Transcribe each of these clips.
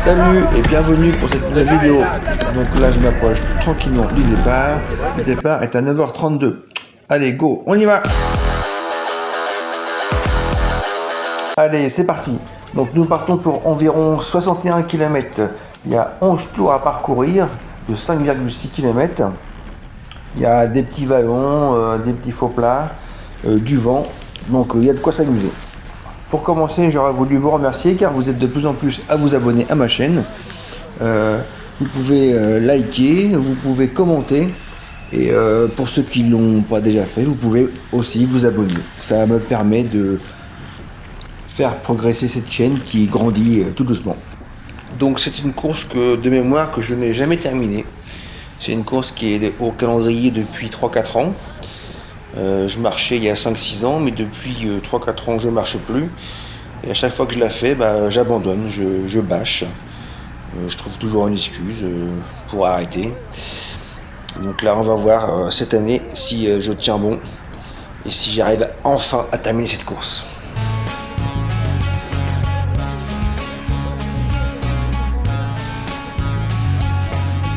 Salut et bienvenue pour cette nouvelle vidéo. Donc là je m'approche tranquillement du départ. Le départ est à 9h32. Allez go, on y va. Allez, c'est parti. Donc nous partons pour environ 61 km. Il y a 11 tours à parcourir de 5,6 km. Il y a des petits vallons, des petits faux plats, du vent. Donc il y a de quoi s'amuser. Pour commencer, j'aurais voulu vous remercier car vous êtes de plus en plus à vous abonner à ma chaîne. Vous pouvez liker, vous pouvez commenter et pour ceux qui ne l'ont pas déjà fait, vous pouvez aussi vous abonner. Ça me permet de faire progresser cette chaîne qui grandit tout doucement. Donc c'est une course de mémoire que je n'ai jamais terminée. C'est une course qui est au calendrier depuis 3-4 ans. Je marchais il y a 5-6 ans, mais depuis 3-4 ans je ne marche plus. Et à chaque fois que je la fais, j'abandonne, je bâche. Je trouve toujours une excuse pour arrêter. Donc là on va voir cette année si je tiens bon et si j'arrive enfin à terminer cette course.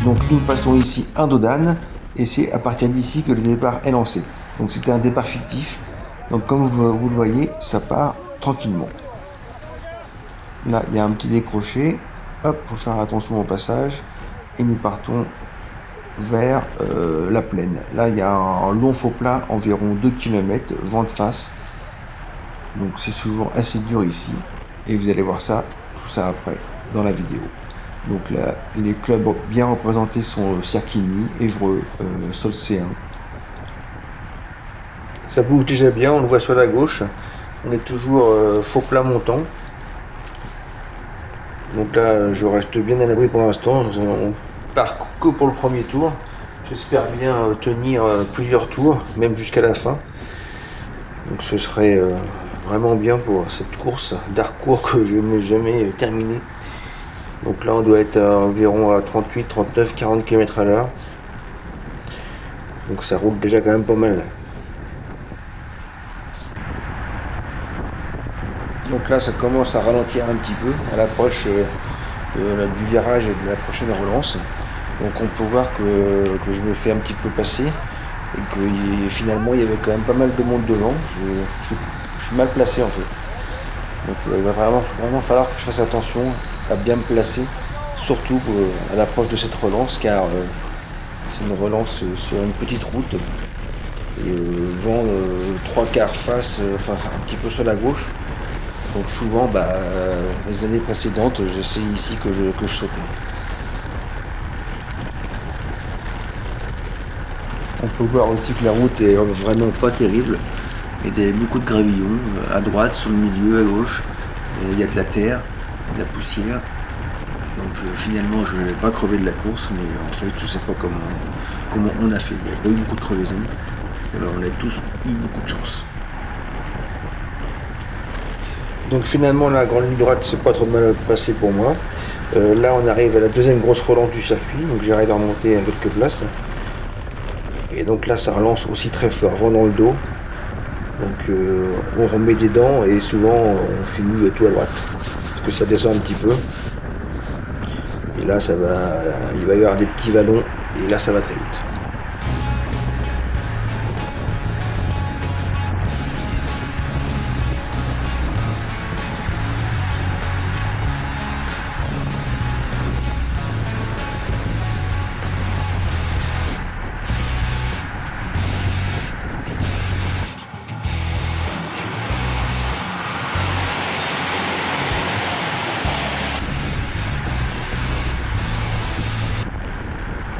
Donc nous passons ici un dos d'âne et c'est à partir d'ici que le départ est lancé. Donc c'était un départ fictif. Donc comme vous le voyez, ça part tranquillement. Là, il y a un petit décroché. Hop, faut faire attention au passage. Et nous partons vers la plaine. Là, il y a un long faux plat, environ 2 km, vent de face. Donc c'est souvent assez dur ici. Et vous allez voir ça, tout ça après, dans la vidéo. Donc là, les clubs bien représentés sont Cerquigny, Évreux, Solcéen. Ça bouge déjà bien, on le voit sur la gauche. On est toujours faux plat montant. Donc là, je reste bien à l'abri pour l'instant. On part que pour le premier tour. J'espère bien tenir plusieurs tours, même jusqu'à la fin. Donc ce serait vraiment bien pour cette course d'Harcourt que je n'ai jamais terminée. Donc là, on doit être environ à 38, 39, 40 km à l'heure. Donc ça roule déjà quand même pas mal. Donc là, ça commence à ralentir un petit peu à l'approche du virage et de la prochaine relance. Donc on peut voir que je me fais un petit peu passer et que finalement il y avait quand même pas mal de monde devant. Je suis mal placé en fait. Donc il va vraiment falloir que je fasse attention à bien me placer, surtout à l'approche de cette relance car c'est une relance sur une petite route et vent 3/4 face, enfin un petit peu sur la gauche. Donc souvent, les années précédentes, c'est ici que je sautais. On peut voir aussi que la route est vraiment pas terrible. Il y a beaucoup de gravillons à droite, sur le milieu, à gauche. Et il y a de la terre, de la poussière. Donc finalement, je ne vais pas crever de la course, mais en fait, je ne sais pas comment on a fait. Il n'y a pas eu beaucoup de crevaisons. On a tous eu beaucoup de chance. Donc finalement la grande ligne droite c'est pas trop mal passé pour moi. Là on arrive à la deuxième grosse relance du circuit, donc j'arrive à remonter à quelques places. Et donc là ça relance aussi très fort, vent dans le dos. Donc on remet des dents et souvent on finit tout à droite. Parce que ça descend un petit peu. Et là il va y avoir des petits vallons et là ça va très vite.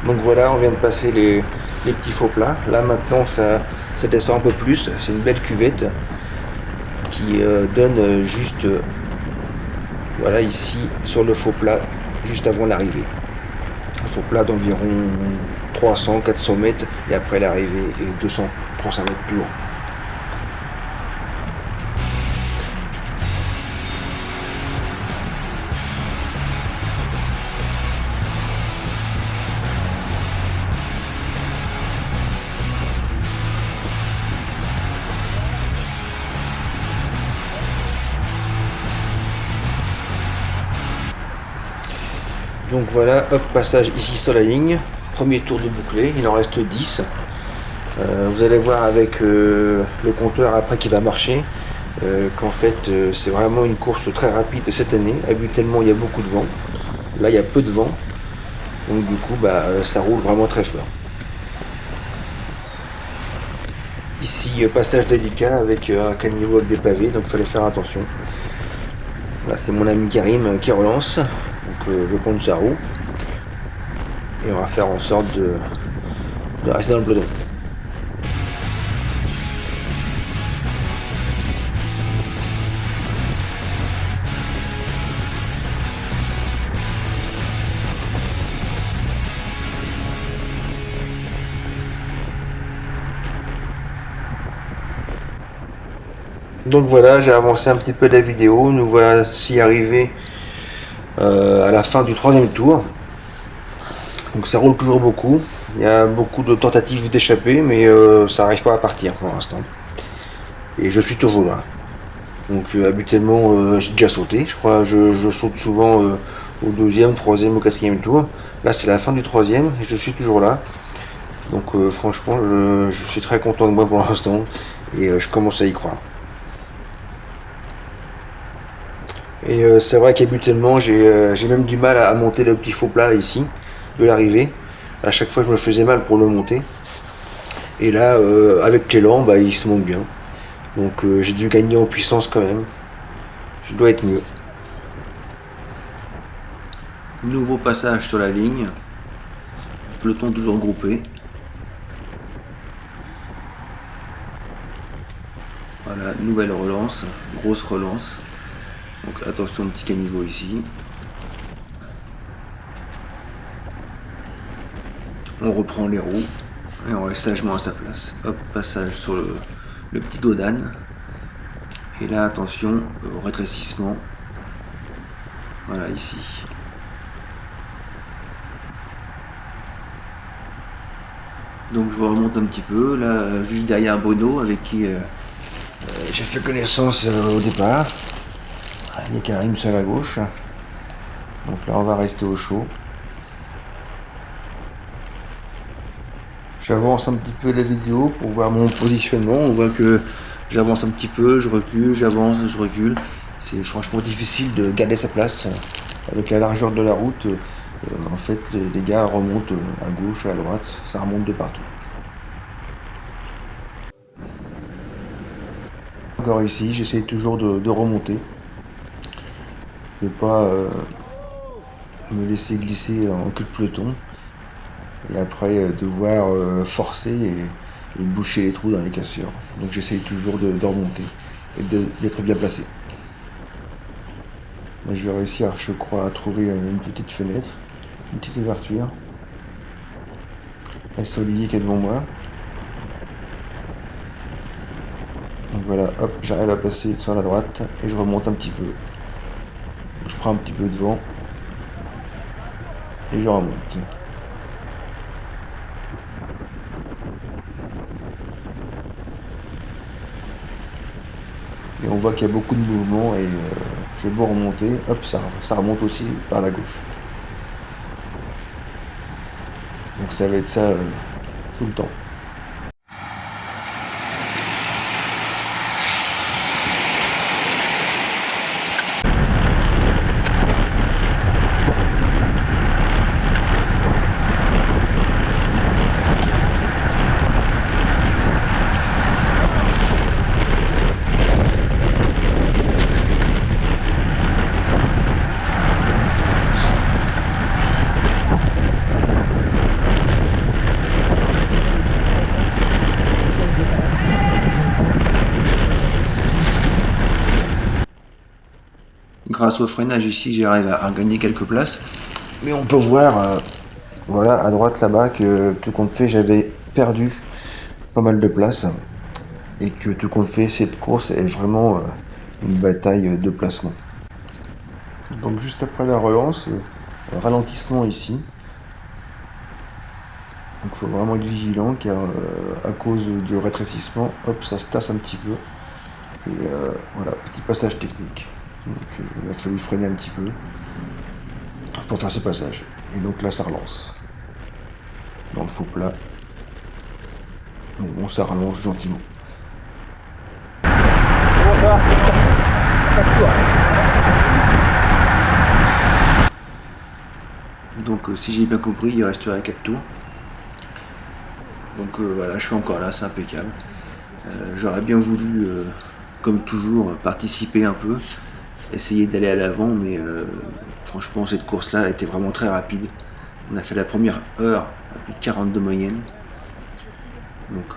Donc voilà, on vient de passer les petits faux plats. Là maintenant ça descend un peu plus. C'est une belle cuvette qui donne juste voilà ici sur le faux plat juste avant l'arrivée. Un faux plat d'environ 300-400 mètres et après l'arrivée est 200-300 mètres plus loin. Donc voilà, hop, passage ici sur la ligne. Premier tour de bouclé, il en reste 10. Vous allez voir avec le compteur après qui va marcher qu'en fait c'est vraiment une course très rapide cette année. Habituellement il y a beaucoup de vent. Là il y a peu de vent. Donc du coup ça roule vraiment très fort. Ici passage délicat avec un caniveau avec des pavés, donc il fallait faire attention. Là c'est mon ami Karim qui relance. Donc je vais prendre sa roue. Et on va faire en sorte de rester dans le peloton. Donc voilà, j'ai avancé un petit peu la vidéo. Nous voici arrivés à la fin du troisième tour. Donc ça roule toujours beaucoup. Il y a beaucoup de tentatives d'échapper, mais ça n'arrive pas à partir pour l'instant. Et je suis toujours là. Donc habituellement, j'ai déjà sauté. Je crois je saute souvent au deuxième, troisième ou quatrième tour. Là, c'est la fin du troisième et je suis toujours là. Donc franchement, je suis très content de moi pour l'instant et je commence à y croire. Et c'est vrai qu'habituellement, j'ai même du mal à monter le petit faux plat ici, de l'arrivée. À chaque fois, je me faisais mal pour le monter. Et là, avec l'élan, il se monte bien. Donc j'ai dû gagner en puissance quand même. Je dois être mieux. Nouveau passage sur la ligne. Peloton toujours groupé. Voilà, nouvelle relance, grosse relance. Donc attention, petit caniveau ici. On reprend les roues et on reste sagement à sa place. Hop, passage sur le petit dos d'âne. Et là, attention au rétrécissement. Voilà, ici. Donc je remonte un petit peu, là, juste derrière Bruno, avec qui j'ai fait connaissance au départ. Il y a Karim sur la gauche. Donc là, on va rester au chaud. J'avance un petit peu la vidéo pour voir mon positionnement. On voit que j'avance un petit peu, je recule, j'avance, je recule. C'est franchement difficile de garder sa place avec la largeur de la route. En fait, les gars remontent à gauche, à droite, ça remonte de partout. Encore ici, j'essaie toujours de remonter, de pas me laisser glisser en queue de peloton et après devoir forcer et boucher les trous dans les cassures. Donc j'essaye toujours de remonter et d'être bien placé. Là, je vais réussir, je crois, à trouver une petite fenêtre, une petite ouverture. Là, c'est Olivier qui est devant moi. Donc voilà, hop, j'arrive à passer sur la droite et je remonte un petit peu. Je prends un petit peu de vent et je remonte. Et on voit qu'il y a beaucoup de mouvement et j'ai beau remonter, hop, ça remonte aussi par la gauche. Donc ça va être ça tout le temps. Grâce au freinage ici, j'arrive à gagner quelques places. Mais on peut voir, voilà, à droite là-bas, que tout compte fait, j'avais perdu pas mal de places. Et que tout compte fait, cette course est vraiment une bataille de placement. Donc juste après la relance, ralentissement ici. Donc il faut vraiment être vigilant car à cause du rétrécissement, hop, ça se tasse un petit peu. Et voilà, petit passage technique. Donc il a fallu freiner un petit peu. pour faire ce passage. Et donc là, ça relance. Dans le faux plat. Mais bon, ça relance gentiment. Comment ça va? Donc si j'ai bien compris, il resterait 4 tours. Donc voilà, je suis encore là, c'est impeccable. J'aurais bien voulu, comme toujours, participer un peu, essayer d'aller à l'avant, mais franchement cette course-là était vraiment très rapide. On a fait la première heure à plus de 42 moyenne. Donc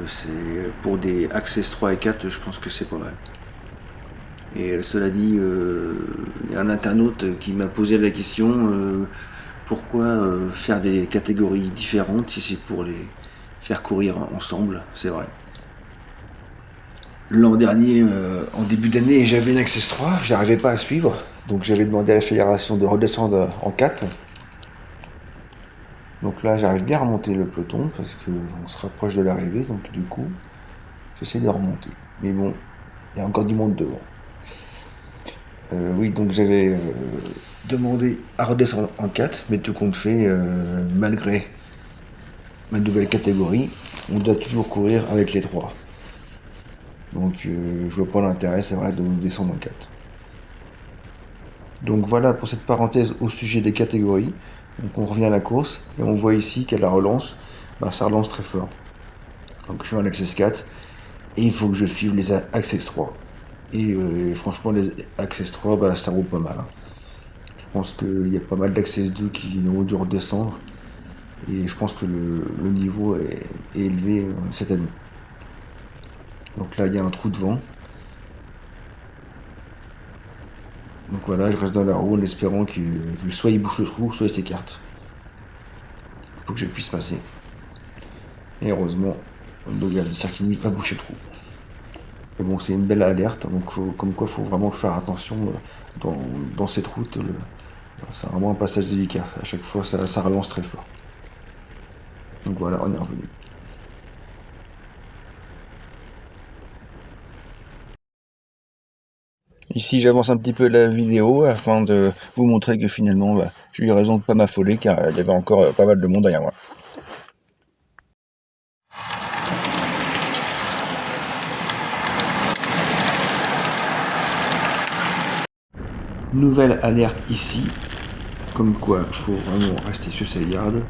c'est pour des Access 3 et 4, je pense que c'est pas mal. Et cela dit, il y a un internaute qui m'a posé la question pourquoi faire des catégories différentes si c'est pour les faire courir ensemble, c'est vrai. L'an dernier, en début d'année, j'avais une Access 3, j'arrivais pas à suivre, donc j'avais demandé à la fédération de redescendre en 4. Donc là, j'arrive bien à remonter le peloton parce qu'on se rapproche de l'arrivée, donc du coup, j'essaie de remonter. Mais bon, il y a encore du monde devant. Oui, donc j'avais demandé à redescendre en 4, mais tout compte fait, malgré ma nouvelle catégorie, on doit toujours courir avec les 3. Donc je vois pas l'intérêt, c'est vrai, de descendre en 4. Donc voilà pour cette parenthèse au sujet des catégories. Donc on revient à la course et on voit ici qu'à la relance, ça relance très fort. Donc je suis en Access 4 et il faut que je suive les Access 3. Et franchement les Access 3, ça roule pas mal. Hein. Je pense qu'il y a pas mal d'Access 2 qui ont dû redescendre. Et je pense que le niveau est élevé cette année. Donc là il y a un trou de vent. Donc voilà, je reste dans la roue en espérant que soit il bouche le trou, soit il s'écarte. Pour que je puisse passer. Et heureusement, le gars de Sarkini n'a pas bouché le trou. Mais bon, c'est une belle alerte, donc comme quoi il faut vraiment faire attention dans cette route. C'est vraiment un passage délicat. À chaque fois, ça relance très fort. Donc voilà, on est revenu. Ici, j'avance un petit peu la vidéo afin de vous montrer que finalement, j'ai eu raison de ne pas m'affoler car il y avait encore pas mal de monde derrière moi. Nouvelle alerte ici, comme quoi il faut vraiment rester sur ses gardes.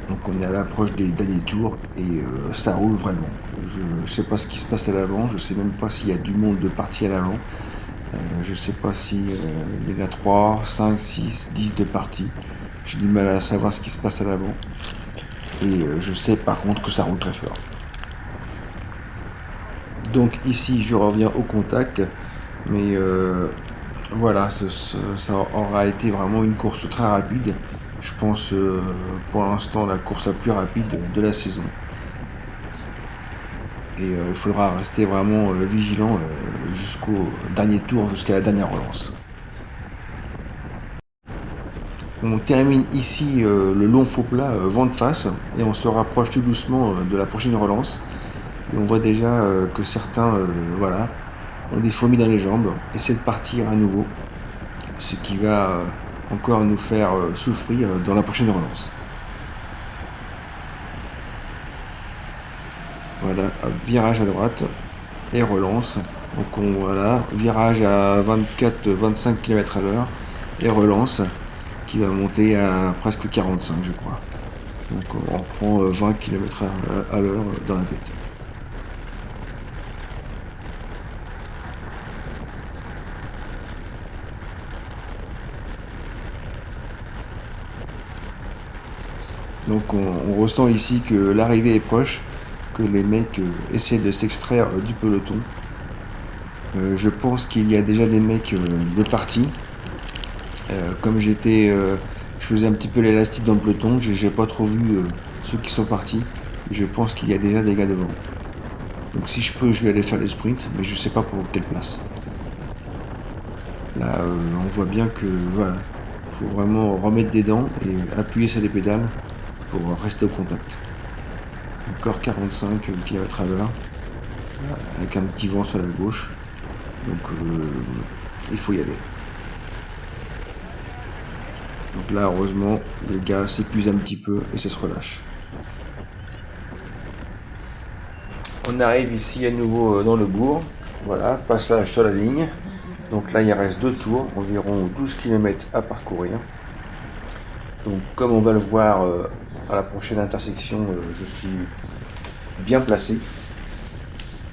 Donc on est à l'approche des derniers tours et ça roule vraiment. Je sais pas ce qui se passe à l'avant, je sais même pas s'il y a du monde de partie à l'avant. Je sais pas si il y en a 3, 5, 6, 10 de partie. J'ai du mal à savoir ce qui se passe à l'avant. Et je sais par contre que ça roule très fort. Donc ici je reviens au contact, mais voilà, ça aura été vraiment une course très rapide. Je pense pour l'instant la course la plus rapide de la saison. Et il faudra rester vraiment vigilant jusqu'au dernier tour, jusqu'à la dernière relance. On termine ici le long faux plat vent de face et on se rapproche tout doucement de la prochaine relance. Et on voit déjà que certains voilà, ont des fourmis dans les jambes, essaient de partir à nouveau, ce qui va encore nous faire souffrir dans la prochaine relance. Voilà, virage à droite et relance. Donc voilà, virage à 24-25 km à l'heure et relance qui va monter à presque 45 je crois. Donc on reprend 20 km à l'heure dans la tête. Donc on ressent ici que l'arrivée est proche, que les mecs essaient de s'extraire du peloton. Je pense qu'il y a déjà des mecs de partie. Comme je faisais un petit peu l'élastique dans le peloton, j'ai pas trop vu ceux qui sont partis. Je pense qu'il y a déjà des gars devant. Donc si je peux, je vais aller faire les sprints, mais je sais pas pour quelle place. Là, on voit bien que voilà, faut vraiment remettre des dents et appuyer sur les pédales pour rester au contact. Encore 45 km à l'heure, avec un petit vent sur la gauche. Donc il faut y aller. Donc là, heureusement, les gars s'épuisent un petit peu et ça se relâche. On arrive ici à nouveau dans le bourg. Voilà, passage sur la ligne. Donc là, il reste 2 tours, environ 12 km à parcourir. Donc comme on va le voir à la prochaine intersection, je suis bien placé.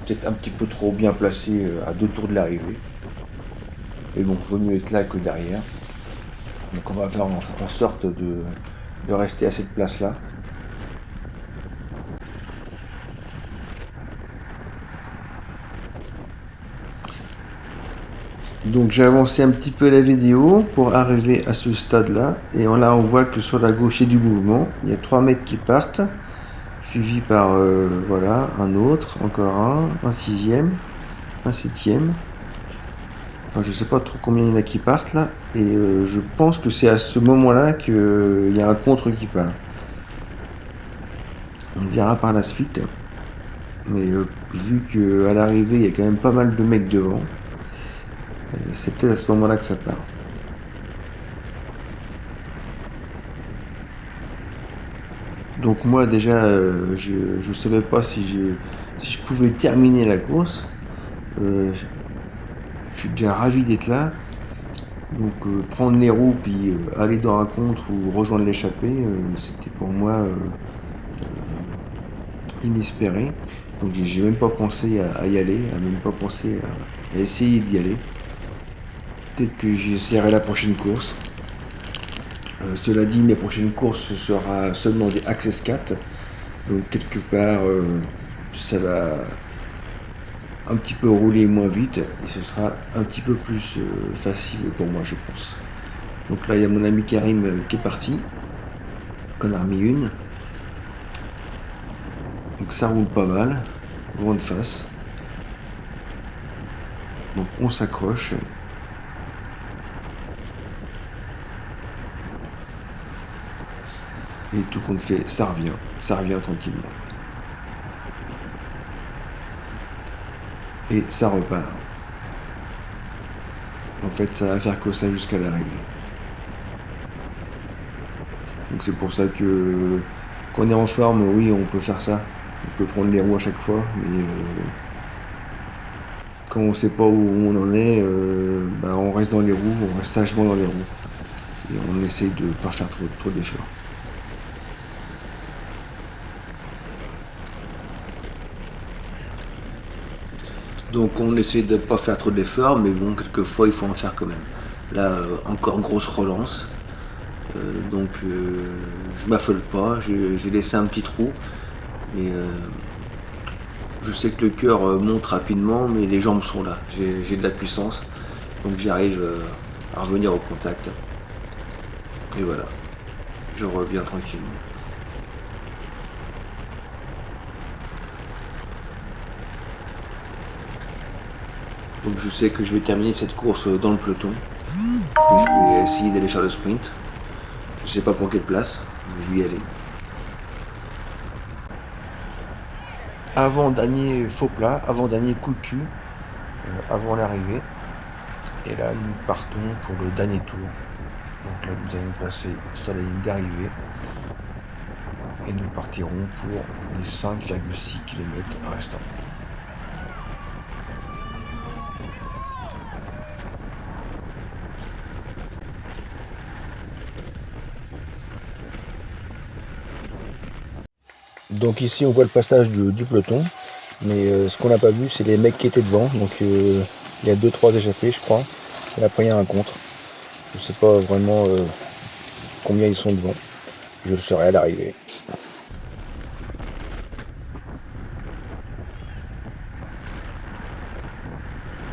Peut-être un petit peu trop bien placé à 2 tours de l'arrivée. Mais bon, vaut mieux être là que derrière. Donc on va faire en sorte de rester à cette place-là. Donc j'ai avancé un petit peu la vidéo pour arriver à ce stade-là. Et là on voit que sur la gauche il y a du mouvement. Il y a 3 mecs qui partent. Suivi par voilà, un autre, encore un sixième, un septième. Enfin je sais pas trop combien il y en a qui partent là. Et je pense que c'est à ce moment-là qu'il y a un contre qui part. On verra par la suite. Mais vu qu'à l'arrivée il y a quand même pas mal de mecs devant, c'est peut-être à ce moment-là que ça part. Donc moi déjà je savais pas si je pouvais terminer la course. Je suis déjà ravi d'être là. Donc prendre les roues puis aller dans un contre ou rejoindre l'échappée, c'était pour moi inespéré. Donc j'ai même pas pensé à y aller, à même pas pensé à essayer d'y aller. Peut-être que j'essaierai la prochaine course. Cela dit, mes prochaines courses ce sera seulement des Access 4. Donc quelque part ça va un petit peu rouler moins vite et ce sera un petit peu plus facile pour moi je pense. Donc là il y a mon ami Karim qui est parti, qu'on a remis une. Donc ça roule pas mal, vent de face. Donc on s'accroche. Et tout compte fait, ça revient tranquillement. Et ça repart. En fait, ça va faire que ça jusqu'à l'arrivée. Donc c'est pour ça que quand on est en forme, oui, on peut faire ça. On peut prendre les roues à chaque fois, mais quand on sait pas où on en est, on reste dans les roues, on reste sagement dans les roues. Et on essaye de pas faire trop d'efforts. Donc on essaie de pas faire trop d'efforts, mais bon, quelquefois il faut en faire quand même. Là, encore grosse relance. Donc je m'affole pas, j'ai laissé un petit trou. Et je sais que le cœur monte rapidement, mais les jambes sont là. J'ai de la puissance, donc j'arrive à revenir au contact. Et voilà, je reviens tranquillement. Donc je sais que je vais terminer cette course dans le peloton. Et je vais essayer d'aller faire le sprint. Je sais pas pour quelle place, mais je vais y aller. Avant-dernier faux plat, avant-dernier coup de cul, avant l'arrivée. Et là, nous partons pour le dernier tour. Donc là, nous allons passer sur la ligne d'arrivée. Et nous partirons pour les 5,6 km restants. Donc ici on voit le passage du peloton, mais ce qu'on n'a pas vu c'est les mecs qui étaient devant, donc il y a 2-3 échappés je crois, et après il y a un contre. Je sais pas vraiment combien ils sont devant, je le saurai à l'arrivée.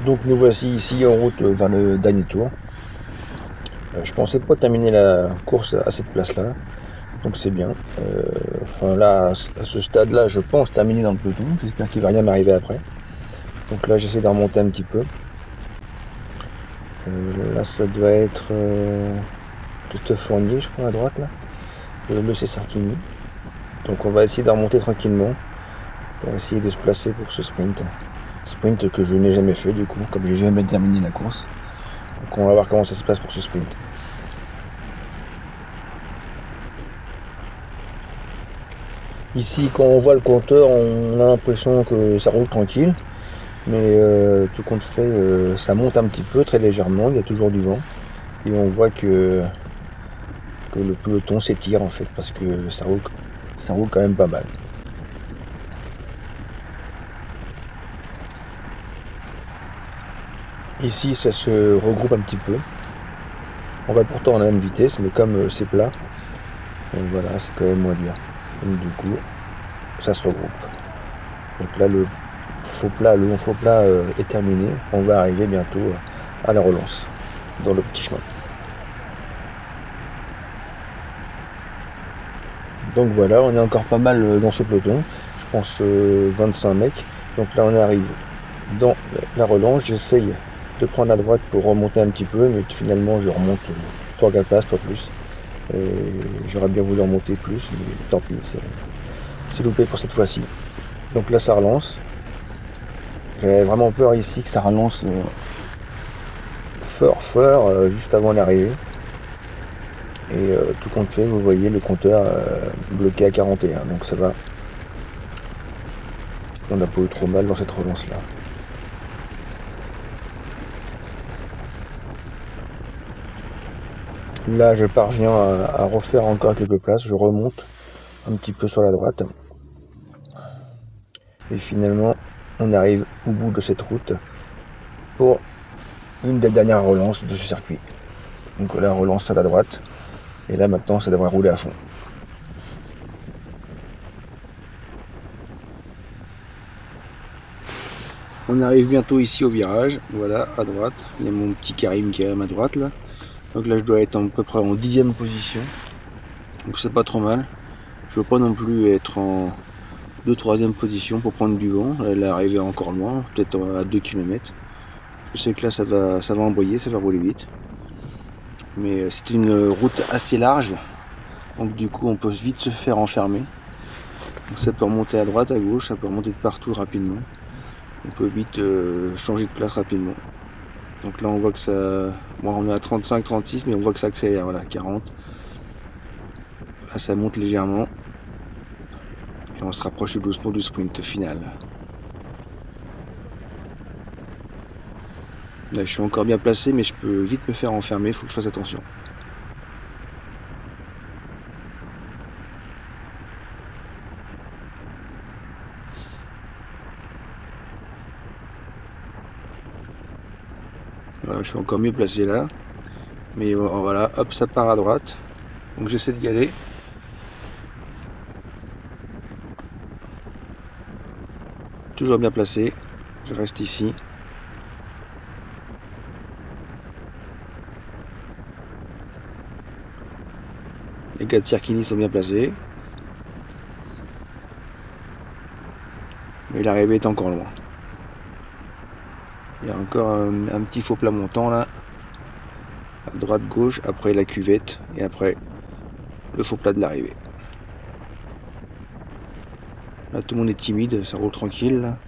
Donc nous voici ici en route vers le dernier tour. Je pensais pas terminer la course à cette place là. Donc c'est bien. Enfin là, à ce stade-là, je pense terminer dans le peloton. J'espère qu'il va rien m'arriver après. Donc là, j'essaie de remonter un petit peu. Là, ça doit être Christophe Fournier, je crois, à droite là. Le C. Sarkini. Donc on va essayer de remonter tranquillement pour essayer de se placer pour ce sprint. Sprint que je n'ai jamais fait du coup, comme j'ai jamais terminé la course. Donc on va voir comment ça se passe pour ce sprint. Ici, quand on voit le compteur, on a l'impression que ça roule tranquille. Mais tout compte fait, ça monte un petit peu, très légèrement. Il y a toujours du vent. Et on voit que le peloton s'étire en fait, parce que ça roule quand même pas mal. Ici, ça se regroupe un petit peu. On va pourtant à la même vitesse, mais comme c'est plat, voilà, c'est quand même moins bien. Donc du coup, ça se regroupe. Donc là, le long faux plat est terminé. On va arriver bientôt à la relance, dans le petit chemin. Donc voilà, on est encore pas mal dans ce peloton. Je pense 25 mecs. Donc là, on arrive dans la relance. J'essaye de prendre la droite pour remonter un petit peu, mais finalement, je remonte 3-4 places, pas plus. J'aurais bien voulu remonter plus, mais tant pis, c'est loupé pour cette fois-ci. Donc là, ça relance. J'avais vraiment peur ici que ça relance fort, juste avant l'arrivée. Et tout compte fait, vous voyez le compteur bloqué à 41, donc ça va. On n'a pas eu trop mal dans cette relance-là. Là, je parviens à refaire encore quelques places. Je remonte un petit peu sur la droite. Et finalement, on arrive au bout de cette route pour une des dernières relances de ce circuit. Donc là, relance à la droite. Et là, maintenant, ça devrait rouler à fond. On arrive bientôt ici au virage. Voilà, à droite. Il y a mon petit Karim qui est à ma droite là. Donc là, je dois être à peu près en 10e position. Donc c'est pas trop mal. Je veux pas non plus être en 2-3e position pour prendre du vent. Elle est arrivée encore loin, peut-être à 2 km. Je sais que là, ça va embrayer, ça va rouler vite. Mais c'est une route assez large. Donc du coup, on peut vite se faire enfermer. Donc ça peut remonter à droite, à gauche, ça peut remonter de partout rapidement. On peut vite changer de place rapidement. Donc là, on voit que ça... Bon, on est à 35-36, mais on voit que ça accélère, voilà, 40. Là, ça monte légèrement. Et on se rapproche doucement du sprint final. Là, je suis encore bien placé, mais je peux vite me faire enfermer, il faut que je fasse attention. Voilà, je suis encore mieux placé là. Mais voilà, hop, ça part à droite. Donc j'essaie d'y aller. Toujours bien placé. Je reste ici. Les gars de Cerquini sont bien placés. Mais l'arrivée est encore loin. Il y a encore un petit faux plat montant là. À droite, gauche, après la cuvette. Et après le faux plat de l'arrivée. Là tout le monde est timide, ça roule tranquille. Là.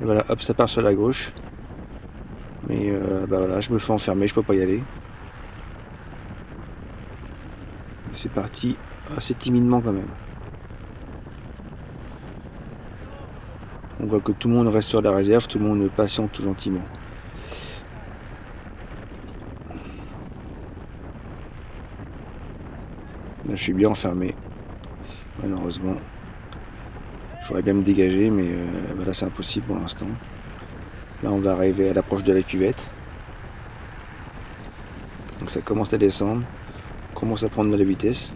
Et voilà, hop, ça part sur la gauche. Mais bah voilà, je me fais enfermer, je peux pas y aller. C'est parti assez timidement quand même. On voit que tout le monde reste sur la réserve, tout le monde patiente tout gentiment. Là, je suis bien enfermé, malheureusement. J'aurais bien me dégager, mais bah là c'est impossible pour l'instant. Là on va arriver à l'approche de la cuvette. Donc ça commence à descendre, on commence à prendre de la vitesse.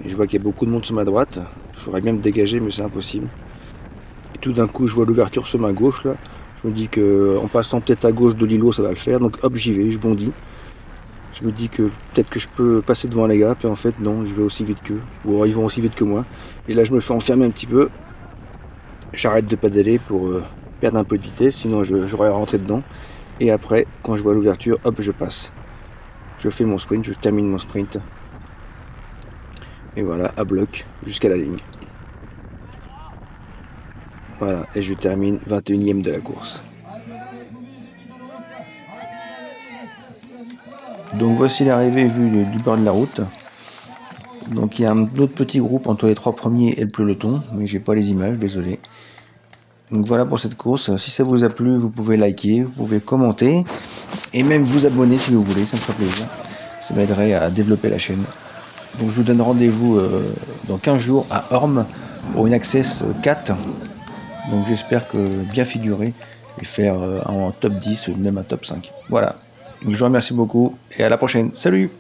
Et je vois qu'il y a beaucoup de monde sur ma droite. Je voudrais bien me dégager, mais c'est impossible. Et tout d'un coup je vois l'ouverture sur ma gauche là. Je me dis que en passant peut-être à gauche de l'îlot ça va le faire. Donc hop, j'y vais, je bondis. Je me dis que peut-être que je peux passer devant les gars, puis en fait non, je vais aussi vite qu'eux. Ou alors ils vont aussi vite que moi. Et là je me fais enfermer un petit peu. J'arrête de pédaler pour perdre un peu de vitesse, sinon j'aurais rentré dedans. Et après, quand je vois l'ouverture, hop, je passe. Je fais mon sprint, je termine mon sprint. Et voilà, à bloc, jusqu'à la ligne. Voilà, et je termine 21e de la course. Donc voici l'arrivée vue du bord de la route. Donc il y a un autre petit groupe entre les 3 premiers et le peloton, mais j'ai pas les images, désolé. Donc voilà pour cette course. Si ça vous a plu, vous pouvez liker, vous pouvez commenter et même vous abonner si vous voulez, ça me ferait plaisir. Ça m'aiderait à développer la chaîne. Donc je vous donne rendez-vous dans 15 jours à Orme pour une Access 4. Donc j'espère que bien figurer et faire un top 10 ou même un top 5. Voilà. Donc je vous remercie beaucoup et à la prochaine. Salut!